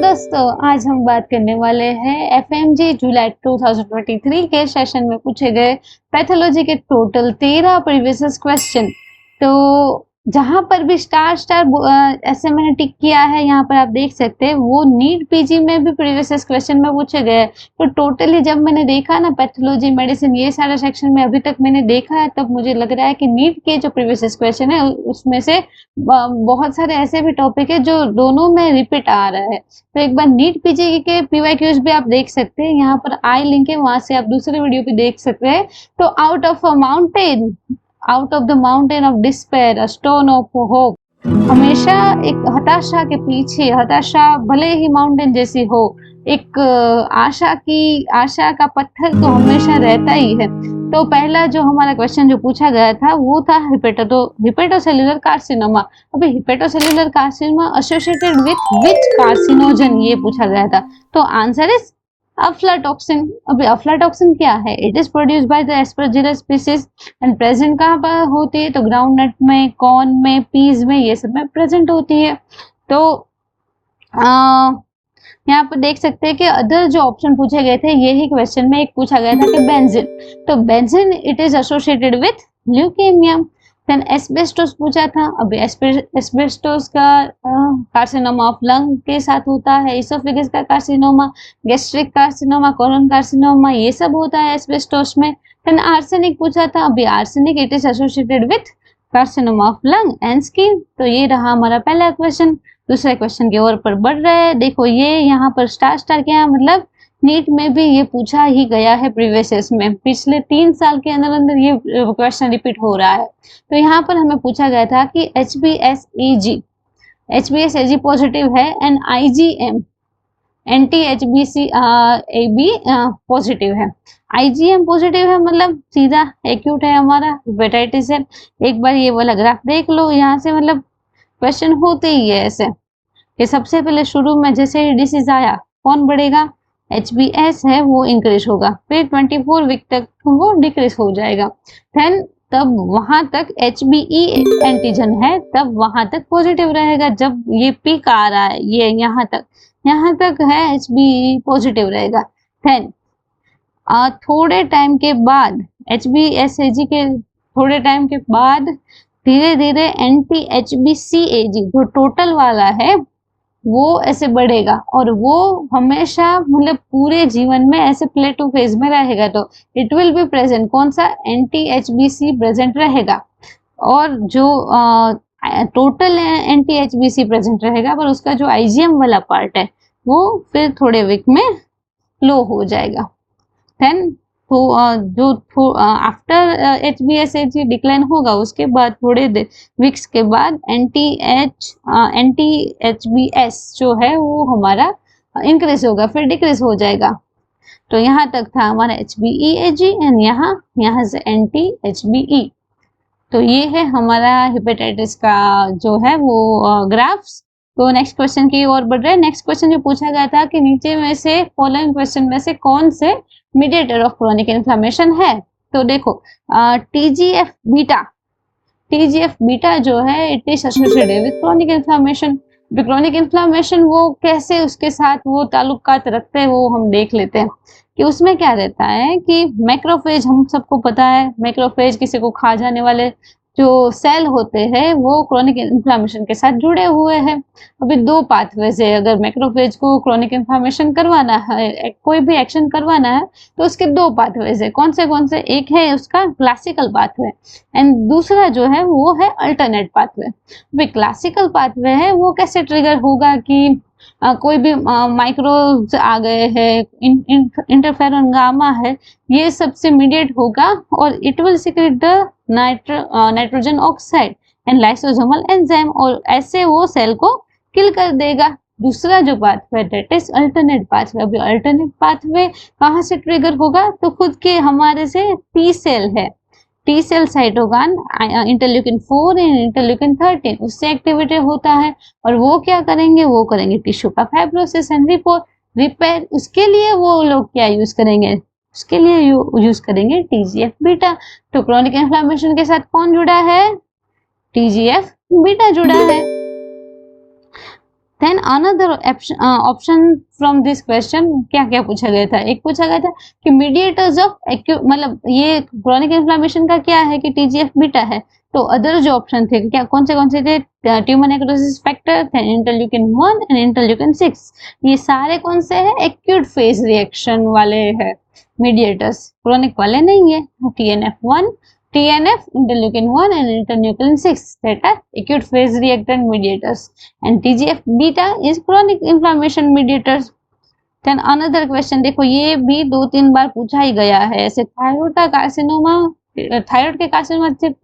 दोस्तों, आज हम बात करने वाले हैं एफएमजी जुलाई 2023 के सेशन में पूछे गए पैथोलॉजी के टोटल 13 प्रीवियस क्वेश्चन। तो जहां पर भी स्टार ऐसे मैंने टिक किया है, यहाँ पर आप देख सकते हैं वो नीट पीजी में भी प्रीवियस क्वेश्चन में पूछे गए। तो टोटली जब मैंने देखा ना पैथोलॉजी, मेडिसिन, ये सारा सेक्शन में अभी तक मैंने देखा है, तब मुझे लग रहा है कि नीट के जो प्रीवियस क्वेश्चन है उसमें से बहुत सारे ऐसे भी टॉपिक है जो दोनों में रिपीट आ रहा है। तो एक बार नीट पीजी के पीवाईक्यूज भी आप देख सकते हैं, यहाँ पर आई लिंक है, वहां से आप दूसरे वीडियो पे देख सकते हैं। तो out of the mountain of despair a stone of hope, हमेशा एक हताशा के पीछे, हताशा भले ही माउंटेन जैसी हो, एक आशा का पत्थर तो हमेशा रहता ही है। तो पहला जो हमारा क्वेश्चन जो पूछा गया था वो था हिपेटोसेल्युलर कार्सिनोमा। अभी hepatocellular carcinoma associated with which carcinogen, ये पूछा गया था। तो आंसर इज अफ्लाटॉक्सिन। अभी अफ्लाटॉक्सिन क्या है? It is produced by the aspergillus species and present कहाँ पर होती है? तो ग्राउंडनट में, कॉर्न में, पीज में, ये सब में प्रेजेंट होती है। तो यहाँ पर देख सकते हैं कि अदर जो ऑप्शन पूछे गए थे, यही क्वेश्चन में एक पूछा गया था कि बेंजीन। तो benzene it is associated with leukaemia. Then asbestos पूछा था। अभी एस्बेस्टोस का कार्सिनोमा ऑफ लंग के साथ होता है, इसोफेगस का carcinoma, gastric carcinoma, colon carcinoma, ये सब होता है एस्बेस्टोस में। देन आर्सेनिक पूछा था। अभी arsenic it is associated with carcinoma of lung and skin. तो ये रहा हमारा पहला क्वेश्चन। दूसरे क्वेश्चन की ओर पर बढ़ रहे हैं। देखो ये यहाँ पर स्टार क्या है, मतलब नीट में भी ये पूछा ही गया है प्रीवियस में, पिछले 3 साल के अंदर अंदर ये क्वेश्चन रिपीट हो रहा है। तो यहाँ पर हमें पूछा गया था कि HBsAg पॉजिटिव है and IgM anti HBsAg positive है। IgM पॉजिटिव है मतलब सीधा एक्यूट है, हमारा हेपेटाइटिस है। एक बार ये वाला ग्राफ देख लो, यहाँ से मतलब क्वेश्चन होते ही है ऐसे कि सबसे पहले शुरू में जैसे ही डिसीज आया कौन बढ़ेगा? HBs है वो इंक्रीज होगा, फिर 24 वीक तक वो डिक्रीज हो जाएगा। देन तब वहां तक HBe एंटीजन है, तब वहां तक पॉजिटिव रहेगा। जब ये पीक आ रहा है, ये यहाँ तक है HBe पॉजिटिव रहेगा। देन थोड़े टाइम के बाद HBsAg के थोड़े टाइम के बाद धीरे धीरे एंटी HBcAg जो टोटल वाला है वो ऐसे बढ़ेगा, और वो हमेशा मतलब पूरे जीवन में ऐसे प्लेटो फेज में रहेगा। तो इट विल बी प्रेजेंट, कौन सा? एंटी HBc प्रेजेंट रहेगा, और जो टोटल एंटी HBc प्रेजेंट रहेगा, पर उसका जो IgM वाला पार्ट है वो फिर थोड़े वीक में लो हो जाएगा। देन जो आफ्टर HBsAg डिक्लाइन होगा, उसके बाद थोड़े वीक्स के बाद एंटी HBs जो है वो हमारा इंक्रीज होगा, फिर डिक्रीज हो जाएगा। तो यहाँ तक था हमारा HBeAg एंड यहाँ से एंटी HBe। तो ये है हमारा हेपेटाइटिस का जो है वो ग्राफ्स। तो नेक्स्ट क्वेश्चन की ओर बढ़ रहे हैं। नेक्स्ट क्वेश्चन जो पूछा गया था कि नीचे में से फॉलोइंग क्वेश्चन में से कौन से मीडिएटर ऑफ क्रोनिक इन्फ्लेमेशन है? तो देखो TGF बीटा जो है it is associated with chronic inflammation. Chronic inflammation वो कैसे उसके साथ वो ताल्लुकात रखते हैं वो हम देख लेते हैं कि उसमें क्या रहता है कि मैक्रोफेज, हम सबको पता है मैक्रोफेज किसी को खा जाने वाले जो सेल होते हैं वो क्रोनिक इन्फ्लेमेशन के साथ जुड़े हुए हैं। अभी 2 पाथवेज है, अगर मैक्रोफेज को क्रोनिक इन्फ्लेमेशन करवाना है, कोई भी एक्शन करवाना है, तो उसके 2 पाथवेज है। कौन से? एक है उसका क्लासिकल पाथवे एंड दूसरा जो है वो है अल्टरनेट पाथवे। अभी क्लासिकल पाथवे है वो कैसे ट्रिगर होगा कि कोई भी माइक्रोब्स आ गए हैं, इंटरफेरॉन गामा है, ये सबसे मीडिएट होगा, और it will secret the nitrogen oxide and lysosomal enzyme, और ऐसे वो सेल को किल कर देगा। दूसरा जो pathway that is alternate pathway. अभी अल्टरनेट पाथवे कहाँ से ट्रिगर होगा? तो खुद के हमारे से टी सेल है, T cell cytokine interleukin 4 and interleukin 13 उससे एक्टिवेटेड होता है, और वो क्या करेंगे? वो करेंगे टिश्यू का फाइब्रोसिस एंड रिपेयर। उसके लिए वो लोग क्या यूज करेंगे? उसके लिए यूज करेंगे TGF बीटा। तो क्रोनिक इन्फ्लेमेशन के साथ कौन जुड़ा है? TGF बीटा जुड़ा है। Then another option from this question, क्या क्या पूछा गया था? एक पूछा गया था कि मीडिएटर्स ऑफ एक्यूट, मतलब ये क्रोनिक इन्फ्लेमेशन का क्या है कि टीजीएफ बीटा है। तो अदर जो ऑप्शन थे क्या कौन से थे? Tumour necrosis factor, interleukin 1 and interleukin 6। ये सारे कौन से हैं? एक्यूट फेज रिएक्शन वाले हैं मीडिएटर्स, क्रोनिक वाले नहीं है। TNF1, TNF, interleukin 1 and interleukin 6 that are acute phase reactant mediators, and TGF beta is chronic inflammation mediators. Then another question, देखो ये भी 2-3 बार पूछा ही गया है ऐसे। थायराइड का कार्सिनोमा, थायराइड के कार्सिनोमा सिर्फ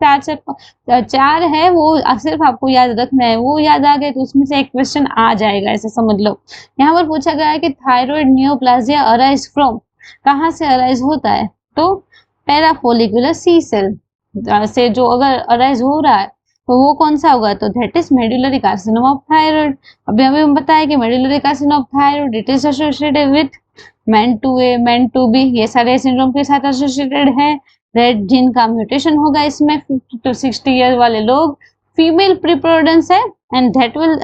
4 है, वो सिर्फ आपको याद रखना है, वो याद आ गए तो उसमें से एक क्वेश्चन आ जाएगा, ऐसे समझ लो। यहाँ पर पूछा गया है कि थायराइड न्यूप्लाजिया अराइज फ्रॉम, कहाँ से अराइज होता है? तो पैराफोलिकुलर सी सेल से जो अगर अराइज हो रहा है तो वो कौन सा होगा? तो that is medullary carcinoma of thyroid. अभी हमें हम बताया कि medullary carcinoma of thyroid it is associated with MEN2A, MEN2B, ये सारे सिंड्रोम के साथ एसोसिएटेड है। रेड जीन का म्यूटेशन होगा इसमें, 50 to 60 ईयर वाले लोग, फीमेल प्रीपोर्डेंस है, एंड दैट विल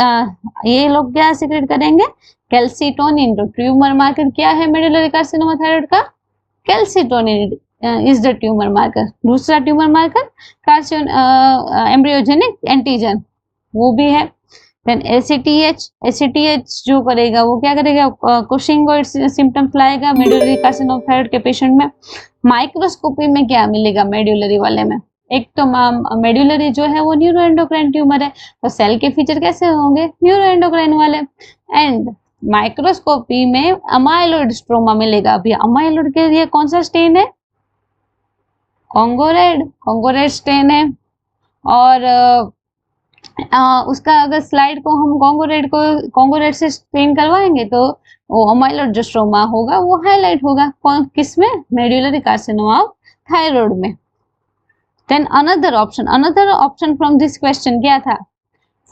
ये लोग क्या सीक्रेट करेंगे? कैल्सिटोनिन। तो ट्यूमर मार्कर क्या है मेडुलरी कार्सिनोमा थायराइड का? Calcitonin is the tumor marker। दूसरा ट्यूमर मार्कर कार्सिन एम्ब्रियोजेनिक एंटीजन, वो भी है। देन ACTH जो करेगा वो क्या करेगा? कुशिंगोइड सिम्टम्स लाएगा मेडुलरी कार्सिनोमा थायराइड के पेशेंट में। माइक्रोस्कोपी में क्या मिलेगा मेडुलरी वाले में? एक तो मेडुलरी जो है वो न्यूरोएंडोक्राइन ट्यूमर है, तो सेल के फीचर कैसे होंगे? न्यूरोएंडोक्राइन वाले। एंड माइक्रोस्कोपी में अमाइलोइड स्ट्रोमा मिलेगा। अभी अमाइलोइड के लिए कौन सा स्टेन है? कॉन्गोरेड स्टेन है। और उसका अगर स्लाइड को हम कॉन्गोरेड से स्टेन करवाएंगे तो वो अमाइलोइड जो स्ट्रोमा होगा वो हाईलाइट होगा। कौन किसमें? मेडुलरी कार्सिनोमा ऑफ थायराइड में। Then another option from this question क्या था?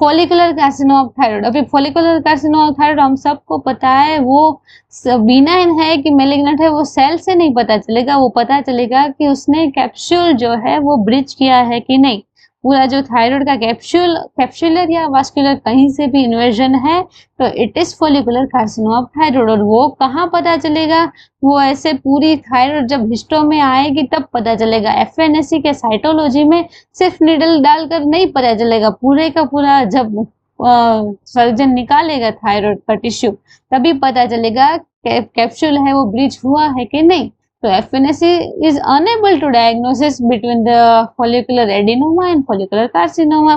Follicular carcinoma of thyroid. अभी फॉलिकुलर कार्सिनोमा ऑफ थायराइड हम सबको पता है वो बिनाइन है कि मैलिग्नेंट है, वो सेल से नहीं पता चलेगा, वो पता चलेगा कि उसने कैप्सूल जो है वो ब्रिज किया है कि नहीं। पूरा जो थायराइड का कैप्सूलर या वास्कुलर कहीं से भी इन्वेजन है तो it is follicular carcinoma of thyroid. और वो कहाँ पता चलेगा? वो ऐसे पूरी थायराइड जब हिस्टो में आएगी तब पता चलेगा। FNAC के साइटोलॉजी में सिर्फ निडल डालकर नहीं पता चलेगा, पूरे का पूरा जब सर्जन निकालेगा थायराइड का टिश्यू तभी पता चलेगा कैप्सूल है वो ब्रिज हुआ है कि नहीं। So FNAC is unable to diagnosis between the follicular adenoma and follicular carcinoma.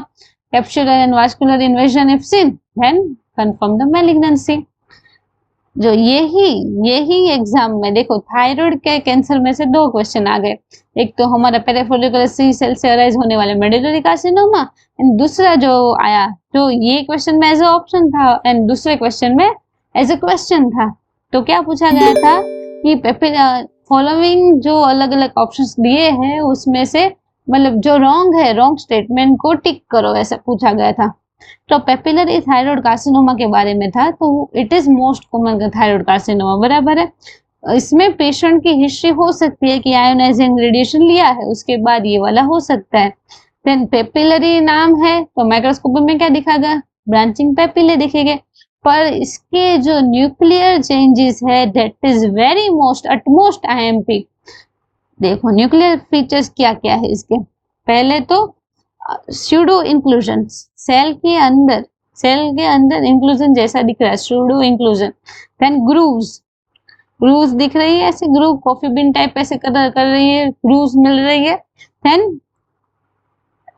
Capsular and vascular invasion if seen, then confirm the malignancy. जो यही एग्जाम में देखो थायराइड के कैंसर में से 2 क्वेश्चन आ गए। एक तो हमारा पेराफोलिकुलर सी सेल से अराइज होने वाले मेडुलरी कार्सिनोमा, एंड दूसरा जो आया जो ये क्वेश्चन में एज अ ऑप्शन था एंड दूसरे क्वेश्चन में एज अ क्वेश्चन था। तो क्या पूछा गया था कि फॉलोइंग जो अलग अलग ऑप्शंस दिए हैं उसमें से मतलब जो रॉन्ग स्टेटमेंट को टिक करो, ऐसा पूछा गया था। तो पेपिलरी थायराइड कार्सिनोमा के बारे में था, तो it is most common thyroid carcinoma, बराबर है। इसमें पेशेंट की हिस्ट्री हो सकती है कि आयोनाइजिंग रेडिएशन लिया है, उसके बाद ये वाला हो सकता है। देन पेपिलरी नाम है तो माइक्रोस्कोप में क्या दिखा गया? ब्रांचिंग पेपिले दिखेंगे, पर इसके जो न्यूक्लियर चेंजेस है that is very utmost IMP। देखो न्यूक्लियर फीचर्स क्या क्या है इसके। पहले तो स्यूडो इंक्लूजन, सेल के अंदर इंक्लूजन जैसा दिख रहा है, स्यूडो इंक्लूजन। देन ग्रूव्स दिख रही है, ऐसे ग्रूव कॉफी बीन टाइप ऐसे कर रही है, ग्रूव्स मिल रही है। देन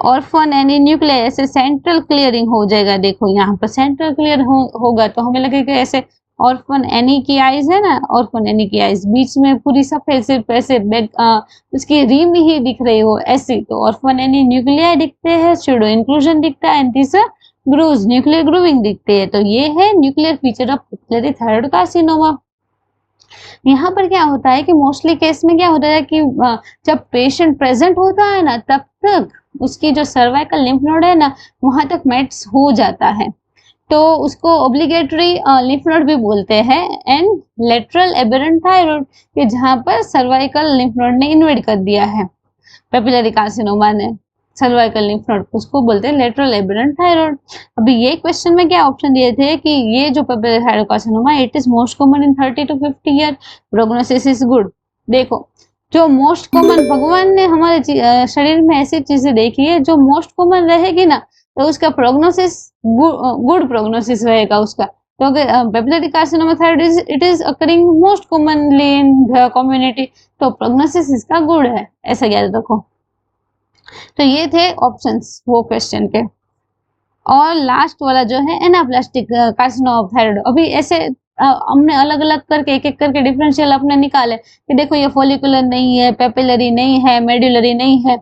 ऑर्फन एनी न्यूक्लियर, ऐसे सेंट्रल क्लियरिंग हो जाएगा। देखो यहाँ पर सेंट्रल क्लियर होगा तो हमें लगेगा ऐसे ऑर्फन एनी की आइज है ना, ऑर्फन एनी की आइज बीच में पूरी सफेद सिर्फ ऐसे उसकी रिम ही दिख रही हो ऐसी, तो ऑर्फन एनी न्यूक्लियर दिखते हैं, स्यूडो इंक्लूजन दिखता है, एंड तीसरा ग्रूव्स न्यूक्लियर ग्रूविंग दिखते हैं। तो ये है nuclear feature of papillary thyroid carcinoma. यहाँ पर क्या होता है कि मोस्टली केस में क्या होता है कि जब पेशेंट प्रेजेंट होता है ना तब तक उसकी जो सर्वाइकल लिम्फ नोड है ना वहां तक मेट्स हो जाता है, तो उसको ऑब्लिगेटरी लिम्फ नोड भी बोलते हैं। एंड लेटरल एबेरेंट थायराइड कि जहां पर सर्वाइकल लिम्फ नोड ने इन्वेड कर दिया है पेपिलरी कार्सिनोमा ने। सर्वाइकल लिम्फ नोड, उसको बोलते हैं लेटरल एबरेंट थायराइड। अभी ये क्वेश्चन में क्या ऑप्शन दिए थे कि ये जो papillary thyroid carcinoma it is most common in 30 to 50 year, prognosis is good. देखो जो मोस्ट कॉमन, भगवान ने हमारे शरीर में ऐसी चीजें देखी है जो मोस्ट कॉमन रहेगी ना तो उसका प्रोग्नोसिस गुड प्रोग्नोसिस रहेगा उसका। तो अगर papillary carcinoma thyroid it is occurring most commonly in the community, तो प्रोग्नोसिस इसका गुड है, ऐसा याद रखो। तो ये थे ऑप्शंस वो क्वेश्चन के। और लास्ट वाला जो है एनाप्लास्टिक कार्सिनोमा ऑफ थायराइड, अभी ऐसे हमने अलग अलग करके एक एक करके डिफरेंशियल अपने निकाले कि देखो ये फॉलिकुलर नहीं है, पेपिलरी नहीं है, मेडुलरी नहीं है।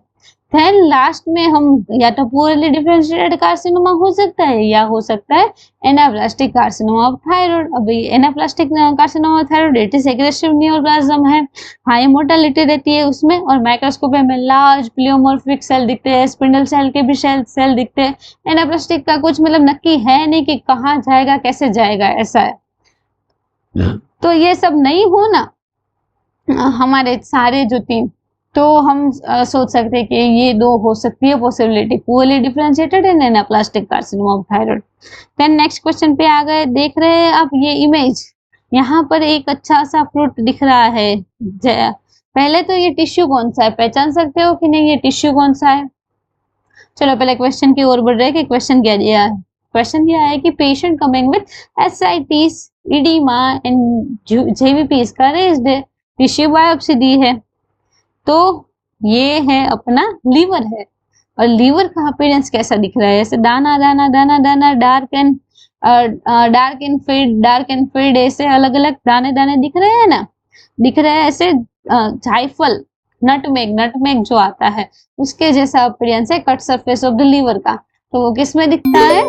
देन लास्ट में हम या तो पूरली डिफरेंशिएटेड कार्सिनोमा हो सकता है या हो सकता है एनाप्लास्टिक कार्सिनोमा ऑफ थायराइड। अभी anaplastic carcinoma of thyroid it is aggressive neuroplasm है, हाई मोर्टेलिटी रहती है उसमें, और माइक्रोस्कोपी में लार्ज प्लियोमॉर्फिक सेल दिखते हैं, स्पिंडल सेल के भी सेल दिखते हैं। एनाप्लास्टिक का कुछ मतलब नक्की है नहीं कि कहाँ जाएगा कैसे जाएगा, ऐसा है। तो ये सब नहीं हो ना हमारे सारे जो तीन, तो हम सोच सकते हैं कि ये दो हो सकती है possibility, poorly differentiated and anaplastic carcinoma of thyroid. Then next question पे आ गए, देख रहे हैं आप ये इमेज, यहाँ पर एक अच्छा सा फ्रूट दिख रहा है। पहले तो ये टिश्यू कौन सा है, पहचान सकते हो कि नहीं ये टिश्यू कौन सा है? चलो पहले क्वेश्चन की ओर बढ़ रहे हैं कि क्वेश्चन क्या दिया है। क्वेश्चन दिया है कि patient coming with ascites, oedema and JVP इसका रेज्ड है, टिश्यू बायोप्सी दी है। तो ये है अपना लीवर है, और लीवर का अपीयरेंस कैसा दिख रहा है, ऐसे दाना दाना दाना दाना, डार्क एंड फील्ड ऐसे अलग अलग दाने दाने दिख रहे हैं ना, दिख रहे हैं ऐसे। जायफल, नटमेग जो आता है उसके जैसा अपीयरेंस है cut surface of the liver का। तो वो किस में दिखता है?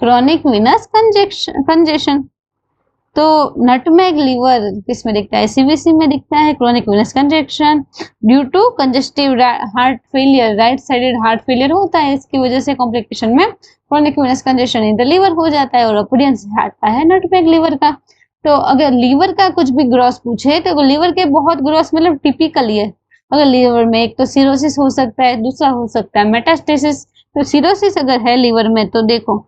Chronic venous congestion. तो नटमेग लीवर किस में दिखता है? सीवीसी में दिखता है, chronic venous congestion due to congestive heart failure, right sided heart failure होता है, इसकी वजह से कॉम्प्लिकेशन में chronic venous congestion in the liver हो जाता है और अपीयरेंस आता है नटमेग लीवर का। तो अगर लीवर का कुछ भी ग्रॉस पूछे तो लीवर के बहुत ग्रॉस मतलब टिपिकल है, अगर लीवर में एक तो सिरोसिस हो सकता है, दूसरा हो सकता है मेटास्टेसिस। तो सिरोसिस अगर है लीवर में तो देखो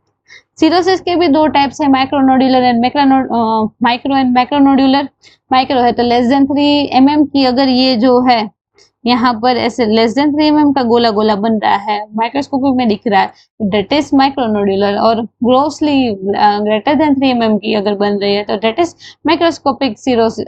सिरोसिस के भी दो टाइप्स है, माइक्रोनोड्यूलर एंड माइक्रो एंड मैक्रोनोड्यूलर। माइक्रो है तो लेस देन 3 mm की, अगर ये जो है यहाँ पर ऐसे लेस देन 3 mm का गोला गोला बन रहा है, माइक्रोस्कोपी में दिख रहा है, डेट इज माइक्रोनोड्यूलर। और ग्रोसली ग्रेटर देन 3 mm की अगर बन रही है तो that is macroscopic cirrhosis,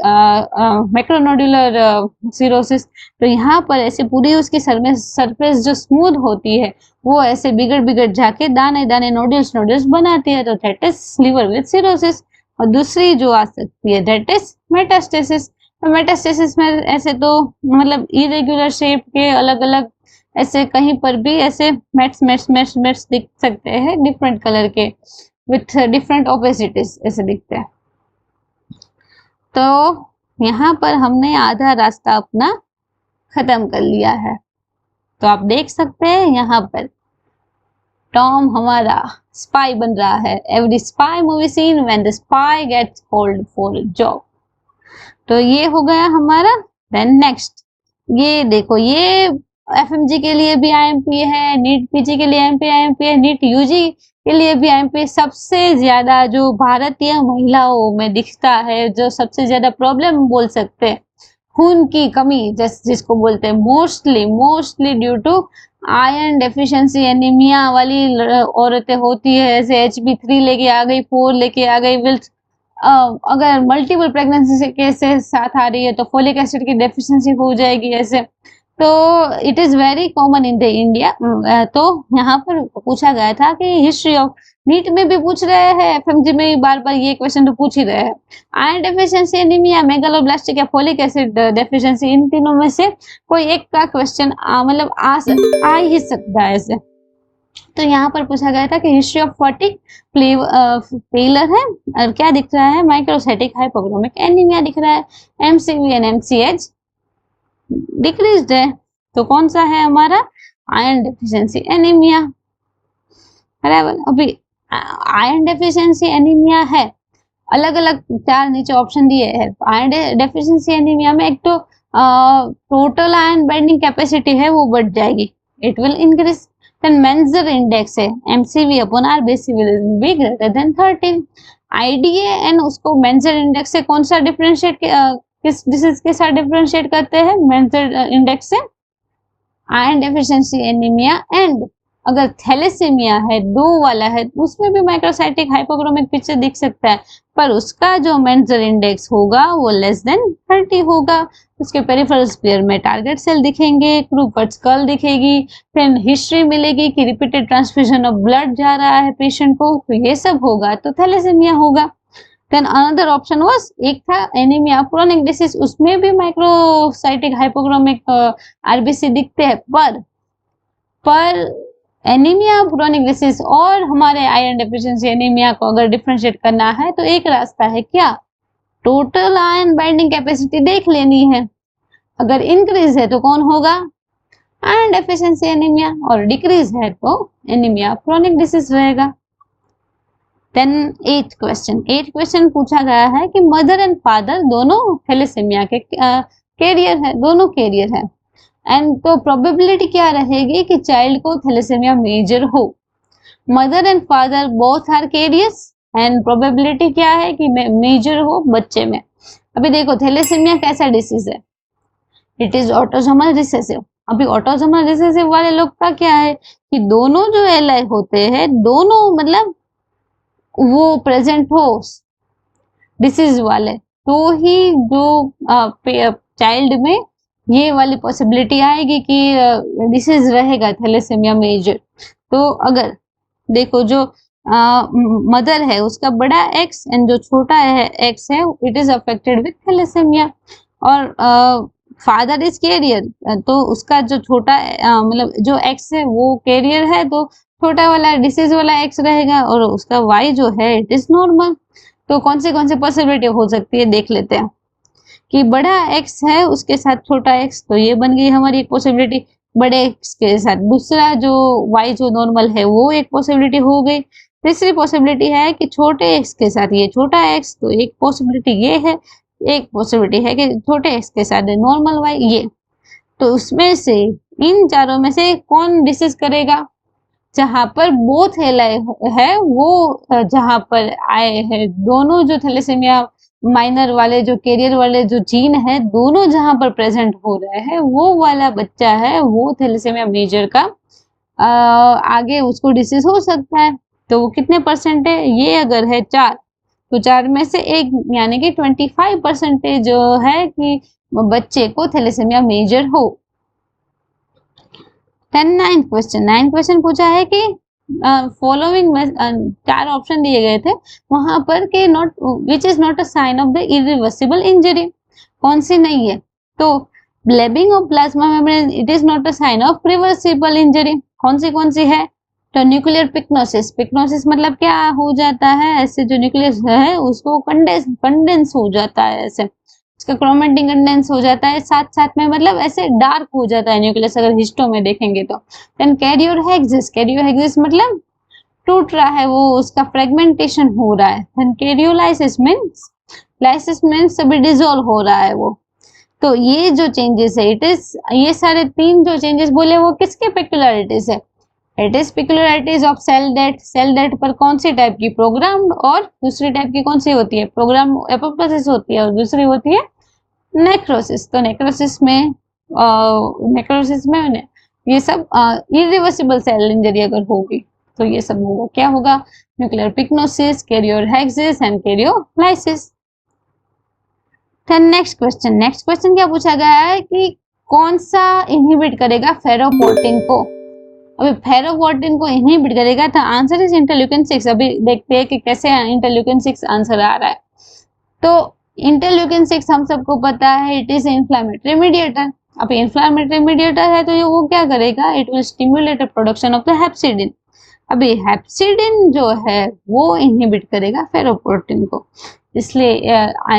macronodular cirrhosis. तो यहाँ पर ऐसे पूरी उसकी सरफेस जो स्मूथ होती है वो ऐसे बिगड़ जाके दाने दाने नोड्यूल्स बनाती है, तो that is liver with cirrhosis. और दूसरी जो आ सकती है दैट इज मेटास्टेसिस। तो मेटास्टेसिस में ऐसे तो मतलब इरेगुलर शेप के अलग अलग ऐसे कहीं पर भी ऐसे मेट्स दिख सकते हैं डिफरेंट कलर के विथ डिफरेंट ओपेसिटीज ऐसे दिखते हैं। तो यहाँ पर हमने आधा रास्ता अपना खत्म कर लिया है। तो आप देख सकते हैं यहाँ पर टॉम हमारा स्पाई बन रहा है, every spy movie scene when the spy gets called for a job. तो ये हो गया हमारा। देन नेक्स्ट ये देखो, ये एफएमजी के लिए भी आईएमपी है, नीट पीजी के लिए आईएमपी है, नीट यूजी के लिए भी आईएमपी। सबसे ज्यादा जो भारतीय महिलाओं में दिखता है, जो सबसे ज्यादा प्रॉब्लम बोल सकते हैं, खून की कमी जिसको बोलते हैं, mostly due to iron deficiency anaemia वाली औरतें होती है। ऐसे HB3 लेके आ गई, 4 लेके आ गई, विल्स अगर मल्टीपल प्रेगनेंसी के साथ आ रही है तो फोलिक एसिड की डेफिशिएंसी हो जाएगी ऐसे। तो it is very common in the India. तो यहाँ पर पूछा गया था कि हिस्ट्री ऑफ, नीट में भी पूछ रहे हैं, एफएमजी में भी बार बार ये क्वेश्चन तो पूछ ही रहे हैं, आयरन डेफिशिएंसी एनीमिया, मेगालोब्लास्टिक या फोलिक एसिड डेफिशिएंसी, इन तीनों में से कोई एक का क्वेश्चन मतलब आ ही सकता है ऐसे। तो यहाँ पर पूछा गया था कि हिस्ट्री ऑफ फटिक फेलियर है, और क्या दिख रहा है? माइक्रोसाइटिक हाइपोक्रोमिक एनीमिया दिख रहा है, MCV एंड MCH डिक्रीज्ड है। तो कौन सा है हमारा? आयरन डेफिशिएंसी एनीमिया, बराबर। अभी आयरन डेफिशिएंसी एनीमिया है, अलग अलग 4 नीचे ऑप्शन दिए हैं। आयरन डेफिशिएंसी एनीमिया में एक तो टोटल आयरन बाइंडिंग कैपेसिटी है वो बढ़ जाएगी, it will increase. Then Menzer index है MCV upon RBC will be greater than 13. IDA and उसको Menzer index से कौन सा डिफरेंशिएट किस डिसीज के साथ डिफरेंशिएट करते हैं? Menzer इंडेक्स से आयरन डेफिशिएंसी एनीमिया एंड अगर थैलेसीमिया है 2 वाला है उसमें भी माइक्रोसाइटिक हाइपोक्रोमिक पिक्चर दिख सकता है, पर उसका जो मेंजर इंडेक्स होगा वो लेस देन 30 होगा। उसके पेरिफेरल स्फीयर में टारगेट सेल दिखेंगे, क्रूपर्ट स्कल दिखेगी, फिर हिस्ट्री मिलेगी कि रिपीटेड ट्रांसफ्यूजन ऑफ ब्लड जा रहा है पेशेंट को, तो ये सब होगा तो थैलेसीमिया होगा। देन अनदर ऑप्शन वाज, एक था एनीमिया क्रोनिक डिसीज, उसमें भी माइक्रोसाइटिक हाइपोक्रोमिक आरबीसी दिखते हैं, पर एनीमिया क्रोनिक डिसीज और हमारे आयरन डेफिशिएंसी एनीमिया को अगर डिफरेंशिएट करना है तो एक रास्ता है क्या? टोटल आयरन बाइंडिंग कैपेसिटी देख लेनी है। अगर इंक्रीज है तो कौन होगा? आयरन डेफिशिएंसी एनीमिया, और डिक्रीज है तो एनीमिया क्रोनिक डिसीज रहेगा। देन 8th क्वेश्चन पूछा गया है कि मदर एंड फादर दोनों थैलेसीमिया के कैरियर है, दोनों कैरियर है, एंड तो प्रोबेबिलिटी क्या रहेगी कि चाइल्ड को थैलेसीमिया मेजर हो। Mother and father both are carriers and probability क्या है कि मेजर हो बच्चे में। अभी देखो थैलेसीमिया कैसा डिसीज है? It is autosomal recessive. अभी ऑटोसोमल रिसेसिव वाले लोग का क्या है कि दोनों जो एलाई होते हैं दोनों मतलब वो प्रेजेंट हो डिसीज वाले, तो ही जो चाइल्ड में ये वाली पॉसिबिलिटी आएगी कि डिसीज रहेगा थैलेसीमिया मेजर। तो अगर देखो जो मदर है उसका बड़ा एक्स एंड जो छोटा है एक्स है it is affected with thalassaemia, और फादर इज कैरियर, तो उसका जो छोटा मतलब जो एक्स है वो कैरियर है, तो छोटा वाला डिसीज वाला एक्स रहेगा और उसका वाई जो है इट इज नॉर्मल। तो कौन सी पॉसिबिलिटी हो सकती है देख लेते हैं कि बड़ा एक्स है उसके साथ छोटा एक्स, तो ये बन गई हमारी एक पॉसिबिलिटी। बड़े एक्स के साथ दूसरा जो वाई जो नॉर्मल है वो एक पॉसिबिलिटी हो गई। तीसरी पॉसिबिलिटी है कि छोटे एक्स के साथ ये छोटा एक्स, तो एक पॉसिबिलिटी ये है। एक पॉसिबिलिटी है कि छोटे एक्स के साथ नॉर्मल वाई, ये तो उसमें से इन चारों में से कौन डिसीज करेगा? जहां पर बोथ एलाई है वो जहां पर आए हैं दोनों जो थैलेसीमिया माइनर वाले जो कैरियर वाले जो जीन है दोनों जहां पर प्रेजेंट हो रहे हैं वो वाला बच्चा है वो थैलेसीमिया मेजर का आगे उसको डिसीज हो सकता है। तो वो कितने परसेंट है? ये अगर है 4 तो 4 में से एक यानी कि 25% जो है कि बच्चे को थैलेसीमिया मेजर हो। 9th क्वेश्चन पूछा है कि फॉलोइंग में 4 ऑप्शन दिए गए थे वहां पर कि not which is not a sign of the irreversible injury, कौन सी नहीं है? तो blebbing of plasma membrane it is not a sign of reversible injury, कौन सी है? तो न्यूक्लियर पिक्नोसिस मतलब क्या हो जाता है? ऐसे जो न्यूक्लियस है उसको कंडेंस हो जाता है, ऐसे उसका क्रोमेटिन कंडेंस हो जाता है, साथ में मतलब ऐसे डार्क हो जाता है न्यूक्लियस अगर हिस्टो में देखेंगे तो। देन कैरियोहेक्सिस मतलब टूट रहा है वो, उसका फ्रेगमेंटेशन हो रहा है। देन कैरियोलाइसिस मींस अभी डिसॉल्व हो रहा है वो। तो ये जो चेंजेस है इट इज ये सारे 3 जो चेंजेस बोले वो किसके पेक्युलरिटीज है? It is peculiarities of cell death पर कौन सी टाइप की? प्रोग्राम्ड, और दूसरी टाइप की कौन सी होती है? प्रोग्राम एपोप्टोसिस होती है और दूसरी होती है नेक्रोसिस। तो नेक्रोसिस में ये सब इरिवर्सिबल सेल इंजरी अगर होगी तो ये सब होगा, क्या होगा? Nuclear pyknosis, karyorrhexis and karyolysis. Next question क्या पूछा गया है कि कौन सा इनहिबिट करेगा फेरोपोर्टिन को? अभी फेरोपोर्टिन को इनहिबिट करेगा तो आंसर इज इंटरल्यूकिन 6। अभी देखते हैं कि कैसे इंटरल्यूकिन 6 आंसर आ रहा है। तो इंटरल्यूकिन 6 हम सबको पता है इट इज इन्फ्लेमेटरी मीडिएटर। अब इन्फ्लेमेटरी मीडिएटर है तो ये वो क्या करेगा? It will stimulate the production of the hepcidin. अभी हेप्सिडिन जो है वो इनहिबिट करेगा फेरोपोर्टिन को, इसलिए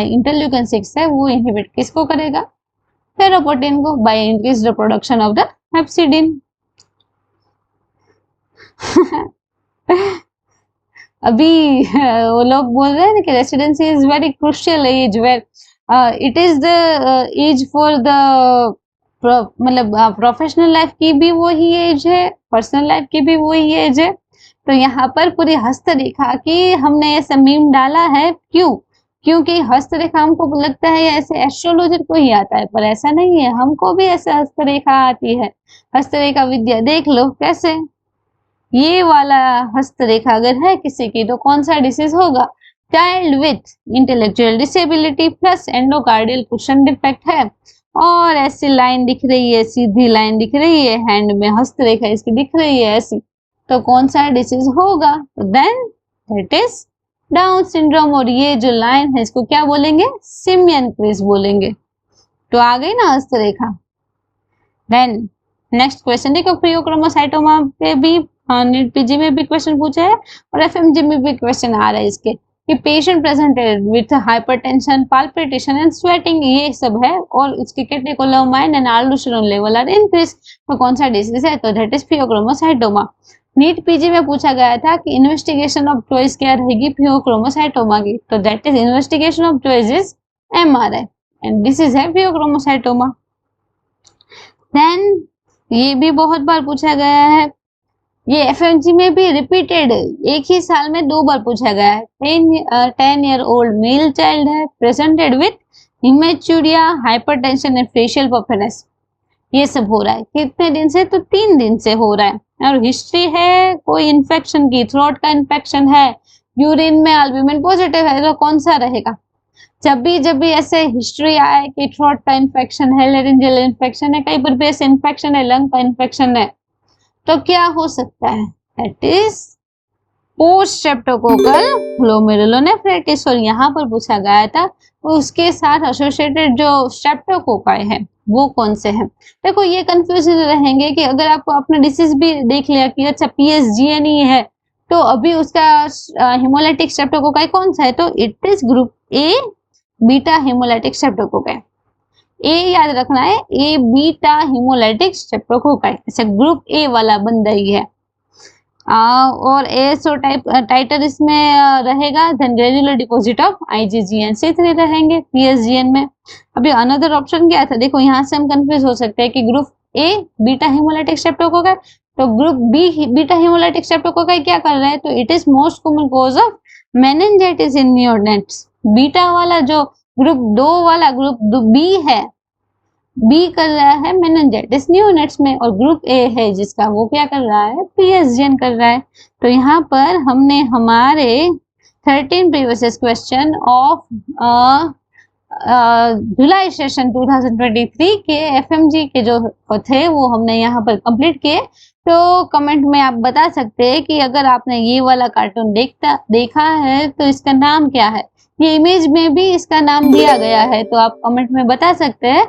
इंटरल्यूकिन 6 है वो इनहिबिट किसको करेगा? फेरोपोर्टिन को by increase the production of the hepcidin. अभी वो लोग बोल रहे हैं कि residency is very crucial age where it is the age for the मतलब प्रोफेशनल लाइफ की भी वही एज है, पर्सनल लाइफ की भी वही एज है। तो यहाँ पर पूरी हस्तरेखा की हमने ऐसा मीम डाला है, क्यों? क्योंकि हस्तरेखा हमको लगता है ऐसे एस्ट्रोलॉजर को ही आता है, पर ऐसा नहीं है, हमको भी ऐसे हस्तरेखा आती है। हस्तरेखा विद्या देख लो कैसे, ये वाला हस्तरेखा अगर है किसी की तो कौन सा डिसीज होगा? Child with intellectual disability plus endocardial cushion defect है। और ऐसी लाइन दिख रही है, सीधी लाइन दिख रही है, हैंड में हस्तरेखा इसकी दिख रही है ऐसी, तो कौन सा डिसीज होगा? तो then that is Down syndrome. और ये जो लाइन है इसको क्या बोलेंगे? सिमियन क्रीज बोलेंगे। तो आ गई ना हस्तरेखा। देन नेक्स्ट क्वेश्चन देखो, फियोक्रोमोसाइटोमा पे भी नीट पीजी में भी क्वेश्चन पूछा है और एफएमजी में भी क्वेश्चन आ रहा है इसके कि patient presented with hypertension, palpitation and sweating, ये सब है, और उसके catecholamine and aldosterone level are increase. तो कौन सा डिसीज है? तो that is phaeochromocytoma. NEET PG में पूछा गया था कि इन्वेस्टिगेशन ऑफ चॉइस क्या रहेगी फियोक्रोमोसाइटोमा की? तो that is investigation of choice is MRI and disease है फियोक्रोमोसाइटोमा। देन ये भी बहुत बार पूछा गया है, ये एफएमजी में भी रिपीटेड एक ही साल में 2 बार पूछा गया है। 10 ईयर ओल्ड मेल चाइल्ड है, presented with haematuria, hypertension and facial puffiness. ये सब हो रहा है कितने दिन से? तो 3 दिन से हो रहा है। और हिस्ट्री है कोई इन्फेक्शन की, थ्रोट का इन्फेक्शन है, यूरिन में एल्ब्यूमिन पॉजिटिव है, तो कौन सा रहेगा? जब भी ऐसे हिस्ट्री आए कि थ्रोट का इन्फेक्शन है, लेरिंजियल इन्फेक्शन है, कहीं पर भी ऐसे इन्फेक्शन है, लंग का इन्फेक्शन है, तो क्या हो सकता है? That is post streptococcal glomerulonephritis. और यहाँ पर पूछा गया था तो उसके साथ एसोसिएटेड जो स्ट्रेप्टोकोकाई है वो कौन से हैं? देखो ये कंफ्यूजन रहेंगे कि अगर आपको अपना डिसीज भी देख लिया कि अच्छा पीएसजीएनई है, तो अभी उसका हिमोलाइटिक स्ट्रेप्टोकोकाई कौन सा है? तो it is group A beta haemolytic streptococci. A याद रखना है, ए बीटा हिमोलाइटिक स्ट्रेप्टोकोकाई, ऐसे ग्रुप ए वाला बंदा ही है। और एसओ टाइप टाइटर इसमें रहेगा, देन ग्रेजुलर डिपॉजिट ऑफ IgG&C3 रहेंगे पीएसजीएन में। अभी अनदर ऑप्शन क्या था? देखो यहाँ से हम कंफ्यूज हो सकते हैं कि group A beta haemolytic streptococci, तो group B beta haemolytic streptococci क्या कर रहा है? तो it is most common cause of meningitis in neonates. Beta वाला जो ग्रुप 2 वाला ग्रुप बी है, बी कर रहा है मेनिंजाइटिस नियोनेट्स में, और ग्रुप ए है जिसका वो क्या कर रहा है? पीएसजीएन कर रहा है। तो यहाँ पर हमने हमारे 13 previous question of July session 2023 के एफएमजी के जो थे वो हमने यहाँ पर कंप्लीट किए। तो कमेंट में आप बता सकते हैं कि अगर आपने ये वाला कार्टून देखा है तो इसका नाम क्या है? ये इमेज में भी इसका नाम दिया गया है, तो आप कमेंट में बता सकते हैं